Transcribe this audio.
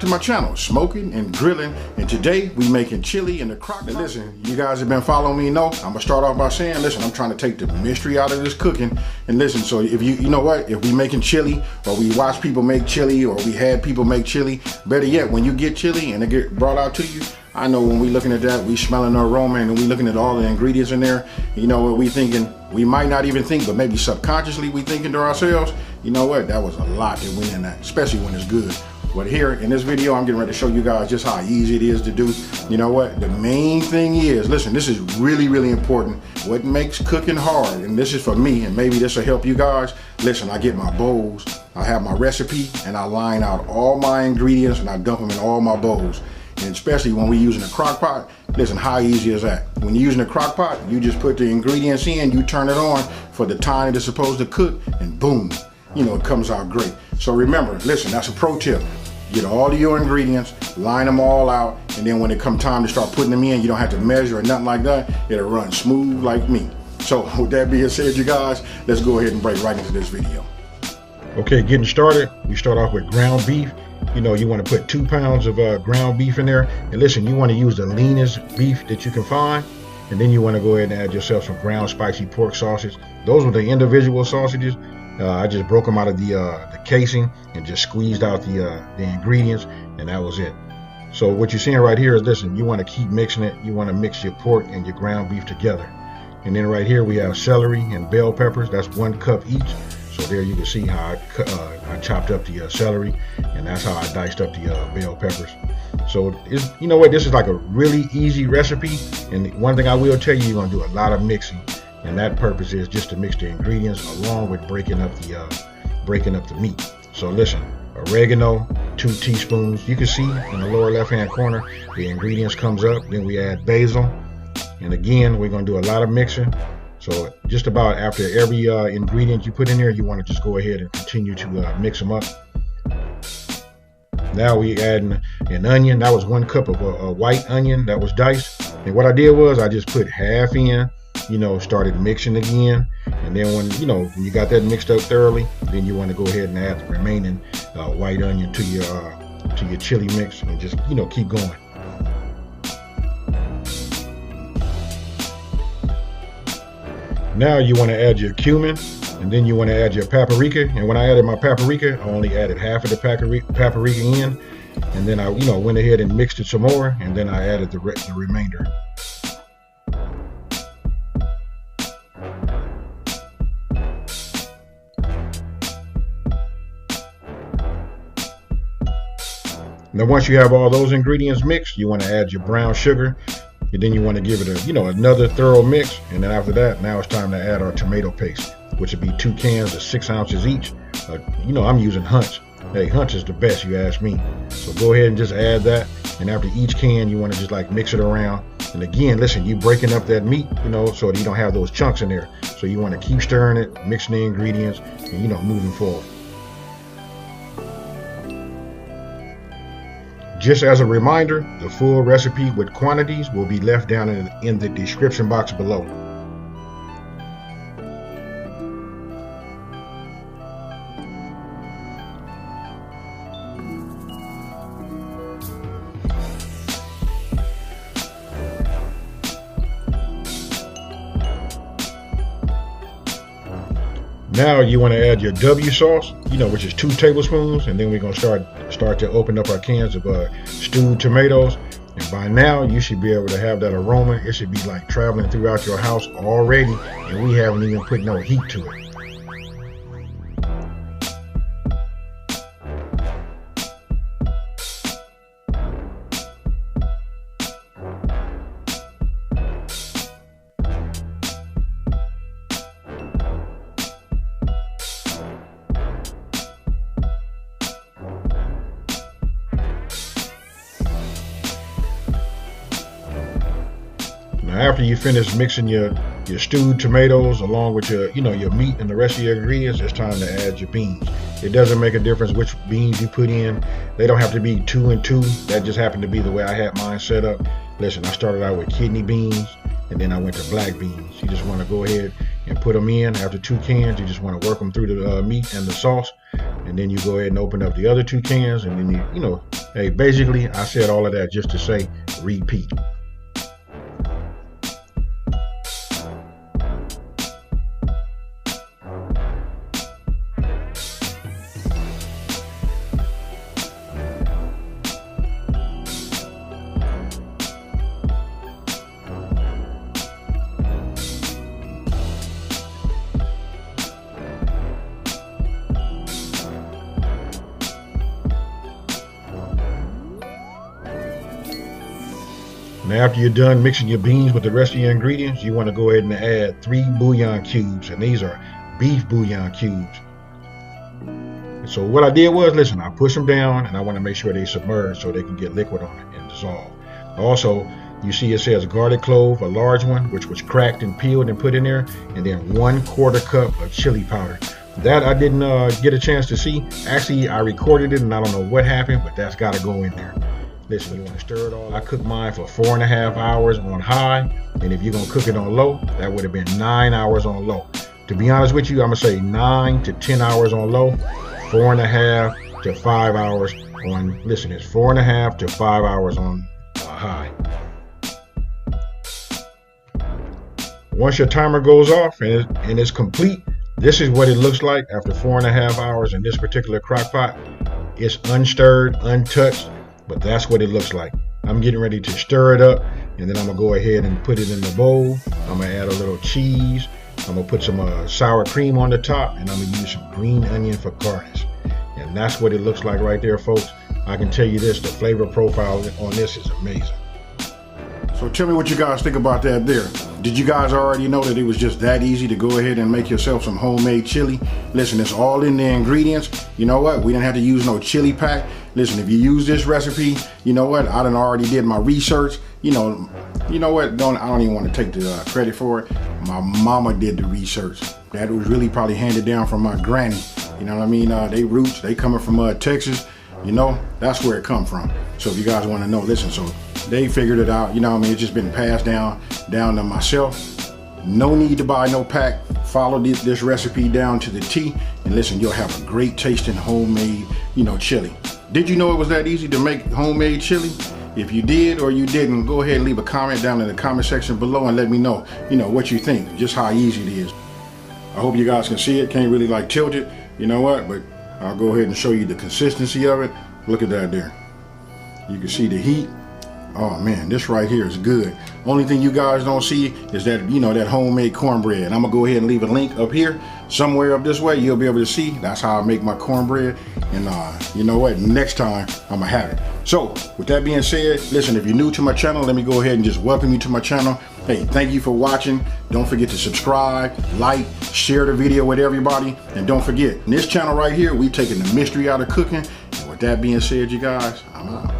to my channel, Smoking and Grilling, and today we making chili in the crock pot. Listen, you guys have been following me, know I'm gonna start off by saying, listen, I'm trying to take the mystery out of this cooking. And listen, so if you know what, if we making chili, or we watch people make chili, or we had people make chili, better yet, when you get chili and it get brought out to you, I know when we looking at that, we smelling the aroma and we looking at all the ingredients in there, you know what we thinking, we might not even think, but maybe subconsciously we thinking to ourselves, you know what, that was a lot that went in that, especially when it's good. But here in this video, I'm getting ready to show you guys just how easy it is to do. You know what? The main thing is, listen, this is really, really important. What makes cooking hard, and this is for me, and maybe this will help you guys. Listen, I get my bowls, I have my recipe, and I line out all my ingredients, and I dump them in all my bowls. And especially when we're using a crock pot, listen, how easy is that? When you're using a crock pot, you just put the ingredients in, you turn it on for the time it is supposed to cook, and boom, you know, it comes out great. So remember, listen, that's a pro tip. Get all of your ingredients, line them all out, and then when it comes time to start putting them in, you don't have to measure or nothing like that. It'll run smooth like me. So with that being said, you guys, let's go ahead and break right into this video. Okay, getting started, we start off with ground beef. You know, you want to put 2 pounds of ground beef in there. And listen, you want to use the leanest beef that you can find. And then you want to go ahead and add yourself some ground spicy pork sausage. Those were the individual sausages. I just broke them out of the casing and just squeezed out the ingredients, and that was it. So what you're seeing right here is, listen, you want to keep mixing it. You want to mix your pork and your ground beef together. And then right here we have celery and bell peppers. That's 1 cup each. So there you can see how I chopped up the celery, and that's how I diced up the bell peppers. So you know what, this is like a really easy recipe. And one thing I will tell you, you're gonna do a lot of mixing. And that purpose is just to mix the ingredients along with breaking up the meat. So listen, oregano, 2 teaspoons. You can see in the lower left hand corner the ingredients comes up. Then we add basil, and again we're going to do a lot of mixing. So just about after every ingredient you put in there, you want to just go ahead and continue to mix them up. Now we adding an onion. That was 1 cup of a white onion that was diced. And what I did was I just put half in. You know, started mixing again, and then when you got that mixed up thoroughly, then you want to go ahead and add the remaining white onion to your chili mix, and just keep going. Now you want to add your cumin, and then you want to add your paprika. And when I added my paprika, I only added half of the paprika in, and then I went ahead and mixed it some more, and then I added the remainder. Now once you have all those ingredients mixed, you want to add your brown sugar, and then you want to give it another thorough mix. And then after that, now it's time to add our tomato paste, which would be 2 cans of 6 ounces each. I'm using Hunt's. Hey, Hunt's is the best, you ask me. So go ahead and just add that. And after each can, you want to just like mix it around. And again, listen, you breaking up that meat, so that you don't have those chunks in there. So you want to keep stirring it, mixing the ingredients, and moving forward. Just as a reminder, the full recipe with quantities will be left down in the description box below. Now you want to add your W sauce, which is 2 tablespoons, and then we're going to start to open up our cans of stewed tomatoes. And by now you should be able to have that aroma. It should be like traveling throughout your house already, and we haven't even put no heat to it. Now after you finish mixing your stewed tomatoes along with your meat and the rest of your ingredients, it's time to add your beans. It doesn't make a difference which beans you put in. They don't have to be 2 and 2. That just happened to be the way I had mine set up. Listen, I started out with kidney beans, and then I went to black beans. You just want to go ahead and put them in after 2 cans. You just want to work them through the meat and the sauce. and then you go ahead and open up the other 2 cans, and then you know, hey, basically I said all of that just to say repeat. Now after you're done mixing your beans with the rest of your ingredients, you want to go ahead and add 3 bouillon cubes, and these are beef bouillon cubes. So what I did was, listen, I push them down and I want to make sure they submerge so they can get liquid on it and dissolve. Also, you see it says garlic clove, a large one, which was cracked and peeled and put in there, and then 1/4 cup of chili powder. That I didn't get a chance to see. Actually, I recorded it and I don't know what happened, but that's got to go in there. Listen, you want to stir it all. I cooked mine for 4.5 hours on high, and if you're going to cook it on low, that would have been 9 hours on low. To be honest with you, I'm going to say 9 to 10 hours on low, 4.5 to 5 hours on, listen, it's 4.5 to 5 hours on high. Once your timer goes off and it's complete, this is what it looks like after 4.5 hours in this particular crock pot. It's unstirred, untouched, but that's what it looks like. I'm getting ready to stir it up, and then I'm gonna go ahead and put it in the bowl. I'm gonna add a little cheese. I'm gonna put some sour cream on the top, and I'm gonna use some green onion for garnish. And that's what it looks like right there, folks. I can tell you this, the flavor profile on this is amazing. So tell me what you guys think about that there. Did you guys already know that it was just that easy to go ahead and make yourself some homemade chili? Listen, it's all in the ingredients. You know what? We didn't have to use no chili pack. Listen, if you use this recipe, you know what? I done already did my research. You know what? I don't even want to take the credit for it. My mama did the research. That was really probably handed down from my granny. You know what I mean? They roots, they coming from Texas. You know, that's where it come from. So if you guys want to know, listen, so they figured it out. You know what I mean? It's just been passed down to myself. No need to buy no pack. Follow this recipe down to the T, and listen, you'll have a great tasting homemade, you know, chili. Did you know it was that easy to make homemade chili? If you did or you didn't, go ahead and leave a comment down in the comment section below and let me know, you know, what you think, just how easy it is. I hope you guys can see it. Can't really like tilt it, you know what, but I'll go ahead and show you the consistency of it. Look at that there. You can see the heat. Oh man, this right here is good. Only thing you guys don't see is that, you know, that homemade cornbread. I'm gonna go ahead and leave a link up here somewhere up this way. You'll be able to see. That's how I make my cornbread. And you know what? Next time I'm gonna have it. So with that being said, listen, if you're new to my channel, let me go ahead and just welcome you to my channel. Hey, thank you for watching. Don't forget to subscribe, like, share the video with everybody. And don't forget, in this channel right here, we taking the mystery out of cooking. And with that being said, you guys, I'm out.